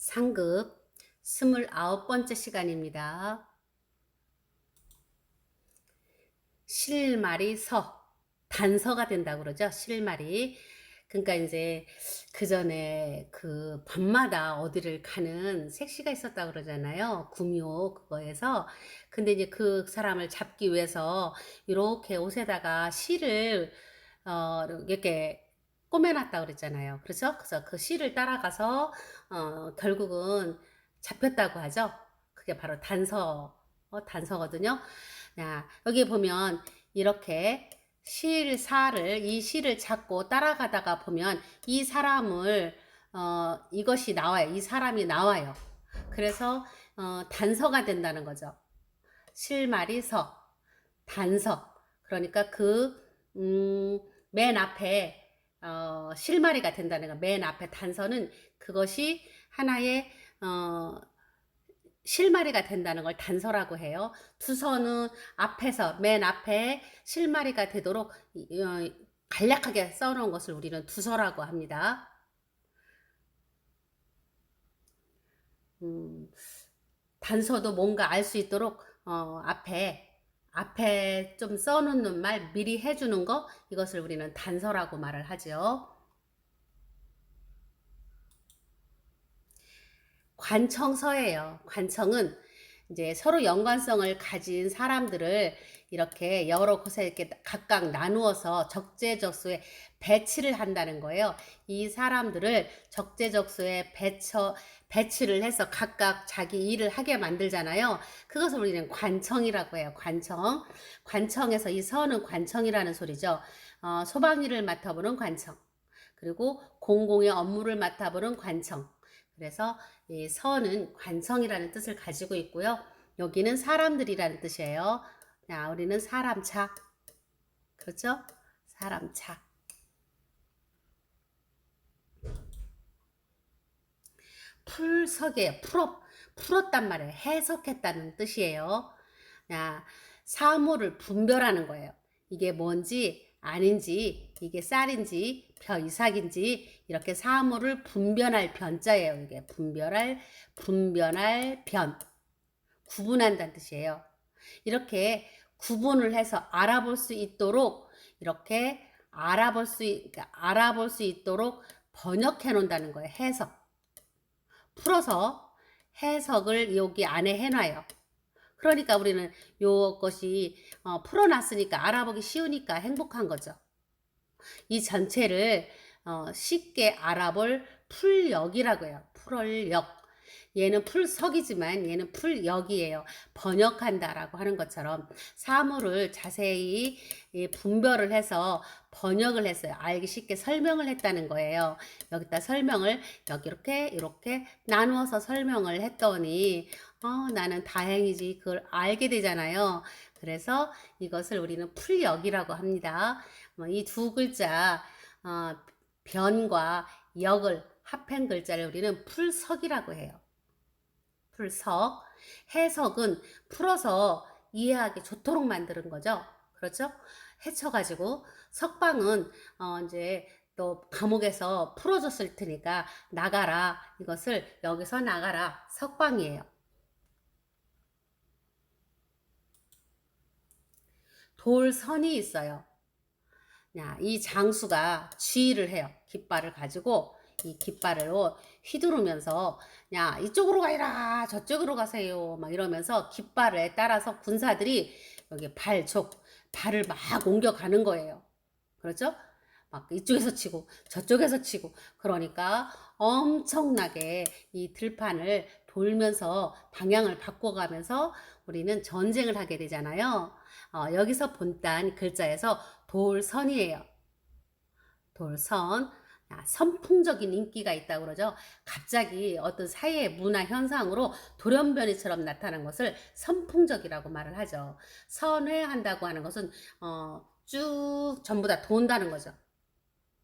상급 29번째 시간입니다. 실말이 단서가 된다고 그러죠. 실말이. 그러니까 이제 그 전에 그 밤마다 어디를 가는 색시가 있었다고 그러잖아요. 구미호 그거에서. 근데 이제 그 사람을 잡기 위해서 이렇게 옷에다가 실을 이렇게 꼬매놨다고 그랬잖아요. 그렇죠? 그래서 그 실을 따라가서 결국은 잡혔다고 하죠. 그게 바로 단서거든요. 야, 여기 보면 이렇게 이 실을 잡고 따라가다가 보면 이 사람을 이것이 나와요. 이 사람이 나와요. 그래서 단서가 된다는 거죠. 실말이 단서. 그러니까 맨 앞에 실마리가 된다는 거. 맨 앞에 단서는 그것이 하나의 실마리가 된다는 걸 단서라고 해요. 두서는 맨 앞에 실마리가 되도록 간략하게 써놓은 것을 우리는 두서라고 합니다. 단서도 뭔가 알 수 있도록 앞에 좀 써놓는 말 미리 해주는 거, 이것을 우리는 단서라고 말을 하죠. 관청서예요. 관청은 이제 서로 연관성을 가진 사람들을 이렇게 여러 곳에 이렇게 각각 나누어서 적재적소에 배치를 한다는 거예요. 이 사람들을 적재적소에 배치를 해서 각각 자기 일을 하게 만들잖아요. 그것을 우리는 관청이라고 해요. 관청에서 이 서는 관청이라는 소리죠. 소방일을 맡아보는 관청. 그리고 공공의 업무를 맡아보는 관청. 그래서 이 서는 관청이라는 뜻을 가지고 있고요. 여기는 사람들이라는 뜻이에요. 자, 우리는 사람차. 그렇죠? 사람차. 풀석이에요. 풀었단 말이에요. 해석했다는 뜻이에요. 자, 사물을 분별하는 거예요. 이게 뭔지 아닌지, 이게 쌀인지 이삭인지 이렇게 사물을 분별할 변자예요. 이게 분별할 변. 구분한다는 뜻이에요. 이렇게 구분을 해서 알아볼 수 있도록 이렇게 알아볼 수 있도록 번역해 놓는다는 거예요. 풀어서 해석을 여기 안에 해놔요. 그러니까 우리는 요것이 풀어놨으니까 알아보기 쉬우니까 행복한 거죠. 이 전체를 쉽게 알아볼 풀역이라고 해요. 풀역. 얘는 풀석이지만 얘는 풀역이에요. 번역한다라고 하는 것처럼 사물을 자세히 분별을 해서 번역을 했어요. 알기 쉽게 설명을 했다는 거예요. 여기다 설명을 이렇게 나누어서 설명을 했더니 나는 다행이지 그걸 알게 되잖아요. 그래서 이것을 우리는 풀역이라고 합니다. 이 두 글자 변과 역을 합한 글자를 우리는 풀석이라고 해요. 풀석. 해석은 풀어서 이해하기 좋도록 만드는 거죠. 그렇죠? 해쳐가지고 석방은 이제 또 감옥에서 풀어줬을 테니까 나가라. 이것을 여기서 나가라. 석방이에요. 돌선이 있어요. 이 장수가 지휘를 해요. 깃발을 가지고 이 깃발로 휘두르면서 야 이쪽으로 가라 저쪽으로 가세요 막 이러면서 깃발에 따라서 군사들이 여기 발을 막 옮겨가는 거예요. 그렇죠? 막 이쪽에서 치고 저쪽에서 치고 그러니까 엄청나게 이 들판을 돌면서 방향을 바꿔가면서 우리는 전쟁을 하게 되잖아요. 여기서 본딴 글자에서 돌선이에요. 돌선. 선풍적인 인기가 있다고 그러죠. 갑자기 어떤 사회의 문화 현상으로 돌연변이처럼 나타난 것을 선풍적이라고 말을 하죠. 선회한다고 하는 것은 쭉 전부 다 돈다는 거죠.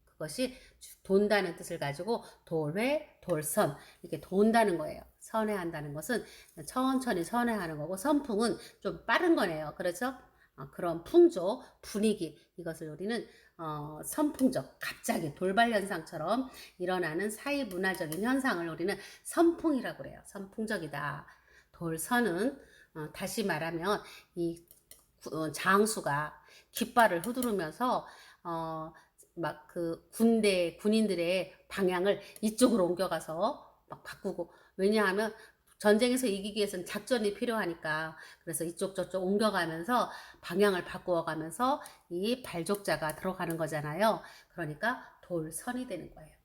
그것이 돈다는 뜻을 가지고 돌회, 돌선 이렇게 돈다는 거예요. 선회한다는 것은 천천히 선회하는 거고 선풍은 좀 빠른 거네요. 그렇죠? 그런 풍조, 분위기 이것을 우리는 선풍적, 갑자기 돌발 현상처럼 일어나는 사회 문화적인 현상을 우리는 선풍이라고 그래요. 선풍적이다. 돌선은 다시 말하면 이 장수가 깃발을 휘두르면서 막 그 군대 군인들의 방향을 이쪽으로 옮겨가서 막 바꾸고, 왜냐하면 전쟁에서 이기기 위해서는 작전이 필요하니까, 그래서 이쪽 저쪽 옮겨가면서 방향을 바꾸어가면서 이 발족자가 들어가는 거잖아요. 그러니까 돌선이 되는 거예요.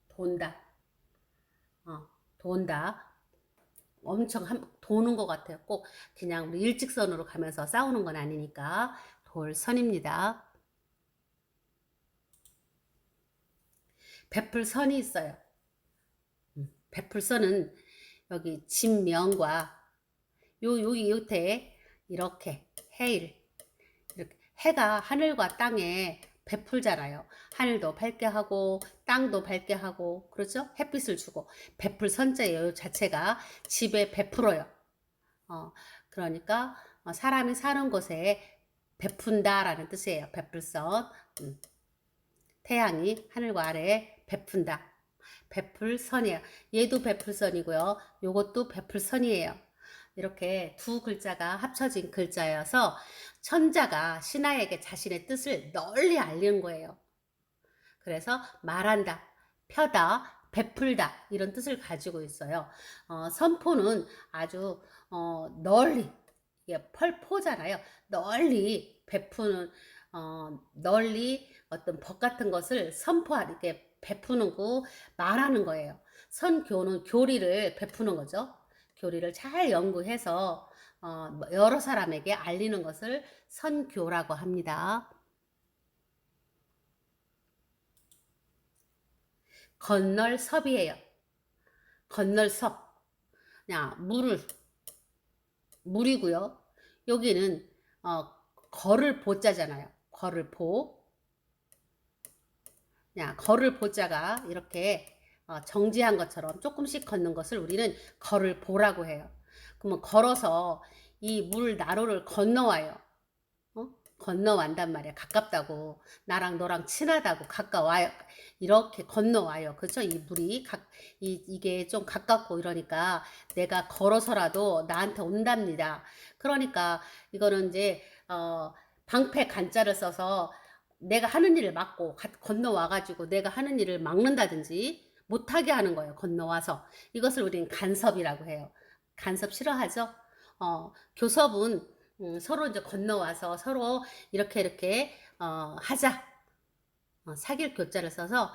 돈다. 돈다. 엄청 도는 것 같아요. 꼭 그냥 우리 일직선으로 가면서 싸우는 건 아니니까 돌선입니다. 베풀선이 있어요. 베풀선은 여기 진명과 여기 요태 이렇게 해일, 이렇게 해가 하늘과 땅에 베풀잖아요. 하늘도 밝게 하고 땅도 밝게 하고, 그렇죠? 햇빛을 주고. 베풀 선자예요. 자체가 집에 베풀어요. 그러니까 사람이 사는 곳에 베푼다라는 뜻이에요. 베풀선. 태양이 하늘과 아래에 베푼다. 베풀선이에요. 얘도 베풀선이고요. 요것도 베풀선이에요. 이렇게 두 글자가 합쳐진 글자여서 천자가 신하에게 자신의 뜻을 널리 알리는 거예요. 그래서 말한다, 펴다, 베풀다 이런 뜻을 가지고 있어요. 선포는 아주 널리, 이게 펄포잖아요. 널리 베푸는, 널리 어떤 법 같은 것을 선포하는, 이렇게 베푸는 거, 말하는 거예요. 선교는 교리를 베푸는 거죠. 교리를 잘 연구해서 여러 사람에게 알리는 것을 선교라고 합니다. 건널섭이에요. 건널섭. 그냥 물이고요. 여기는 걸을 보자잖아요. 걸을 보. 그냥 걸을 보자가 이렇게 정지한 것처럼 조금씩 걷는 것을 우리는 걸을 보라고 해요. 그러면 걸어서 이 물 나루를 건너와요. 건너완단 말이야. 가깝다고. 나랑 너랑 친하다고. 가까워요. 이렇게 건너와요. 그죠? 이 물이 이게 좀 가깝고 이러니까 내가 걸어서라도 나한테 온답니다. 그러니까 이거는 이제 방패 간자를 써서 내가 하는 일을 막고 건너와가지고 내가 하는 일을 막는다든지 못하게 하는 거예요. 건너와서. 이것을 우리는 간섭이라고 해요. 간섭 싫어하죠? 교섭은 서로 이제 건너와서 서로 이렇게 하자. 사귈 교자를 써서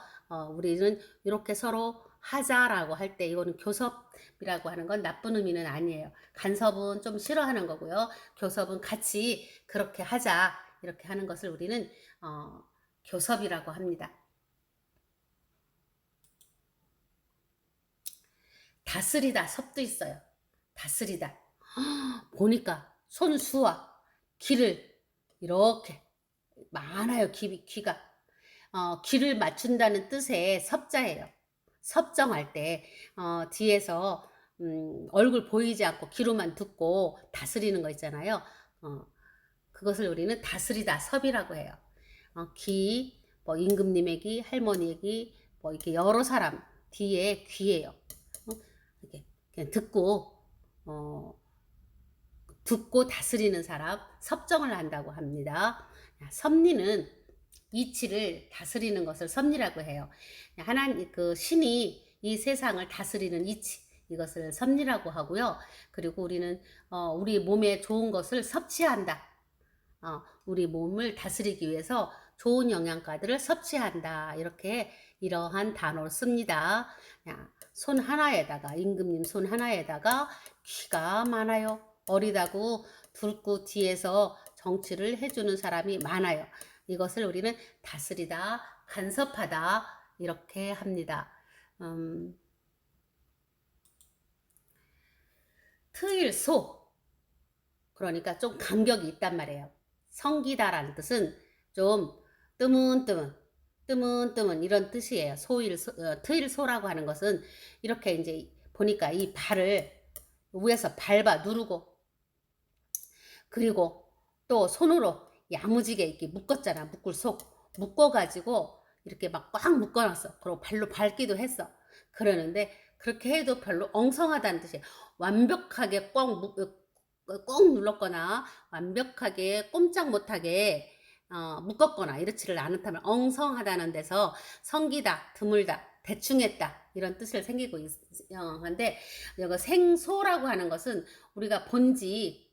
우리는 이렇게 서로 하자라고 할 때, 이거는 교섭이라고 하는 건 나쁜 의미는 아니에요. 간섭은 좀 싫어하는 거고요. 교섭은 같이 그렇게 하자 이렇게 하는 것을 우리는 교섭이라고 합니다. 다스리다 섭도 있어요. 다스리다. 보니까 손수와 귀를 이렇게 많아요. 귀가. 귀를 맞춘다는 뜻의 섭자예요. 섭정할 때 뒤에서 얼굴 보이지 않고 귀로만 듣고 다스리는 거 있잖아요. 그것을 우리는 다스리다 섭이라고 해요. 귀, 뭐 임금님의 귀, 할머니의 귀, 뭐 이렇게 여러 사람 뒤에 귀예요. 이렇게 그냥 듣고 다스리는 사람, 섭정을 한다고 합니다. 섭리는 이치를 다스리는 것을 섭리라고 해요. 하나님, 그 신이 이 세상을 다스리는 이치, 이것을 섭리라고 하고요. 그리고 우리는 우리 몸에 좋은 것을 섭취한다. 우리 몸을 다스리기 위해서 좋은 영양가들을 섭취한다. 이렇게 이러한 단어를 씁니다. 손 하나에다가, 임금님 손 하나에다가 귀가 많아요. 어리다고 둘구 뒤에서 정치를 해주는 사람이 많아요. 이것을 우리는 다스리다, 간섭하다 이렇게 합니다. 트일소, 그러니까 좀 간격이 있단 말이에요. 성기다라는 뜻은 좀 뜨문뜨문 이런 뜻이에요. 트일소라고 하는 것은 이렇게 이제 보니까 이 발을 위에서 밟아 누르고, 그리고 또 손으로 야무지게 이렇게 묶었잖아. 묶을 속. 묶어가지고 이렇게 막 꽉 묶어놨어. 그리고 발로 밟기도 했어. 그러는데 그렇게 해도 별로 엉성하다는 뜻이에요. 완벽하게 꼭 눌렀거나 완벽하게 꼼짝 못하게 묶었거나 이렇지를 않다면 엉성하다는 데서 성기다, 드물다, 대충했다 이런 뜻을 생기고 한데 이거 생소라고 하는 것은 우리가 본지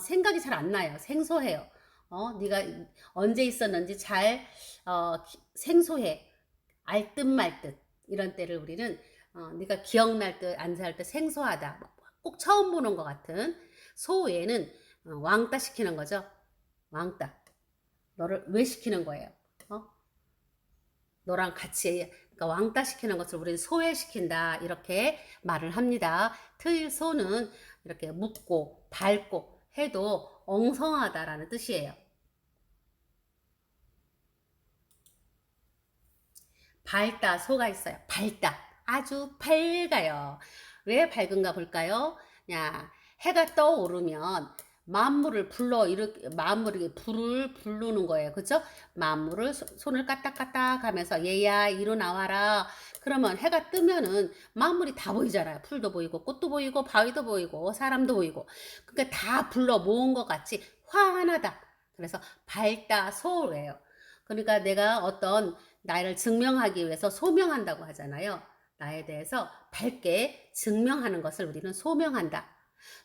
생각이 잘 안 나요. 생소해요. 네가 언제 있었는지 잘 생소해. 알 듯 말 듯. 이런 때를 우리는 네가 기억날 듯 안 날 듯 생소하다. 꼭 처음 보는 것 같은 소외는 왕따 시키는 거죠. 왕따. 너를 왜 시키는 거예요? 너랑 같이 그러니까 왕따 시키는 것을 우리는 소외시킨다 이렇게 말을 합니다. 트일 소는 이렇게 묶고 밟고 해도 엉성하다라는 뜻이에요. 밝다 소가 있어요. 밝다 아주 밝아요. 왜 밝은가 볼까요? 야, 해가 떠오르면 만물을 불러 이렇게 만물이 불을 부르는 거예요. 그죠? 만물을 손을 까딱까딱 하면서 얘야 이리 나와라. 그러면 해가 뜨면은 만물이 다 보이잖아요. 풀도 보이고 꽃도 보이고 바위도 보이고 사람도 보이고. 그러니까 다 불러 모은 것 같이 환하다. 그래서 밝다 소예요. 그러니까 내가 어떤 나를 증명하기 위해서 소명한다고 하잖아요. 나에 대해서 밝게 증명하는 것을 우리는 소명한다.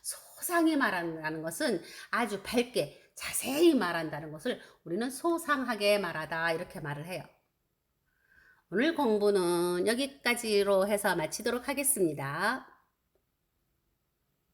소상히 말한다는 것은 아주 밝게 자세히 말한다는 것을 우리는 소상하게 말하다 이렇게 말을 해요. 오늘 공부는 여기까지로 해서 마치도록 하겠습니다.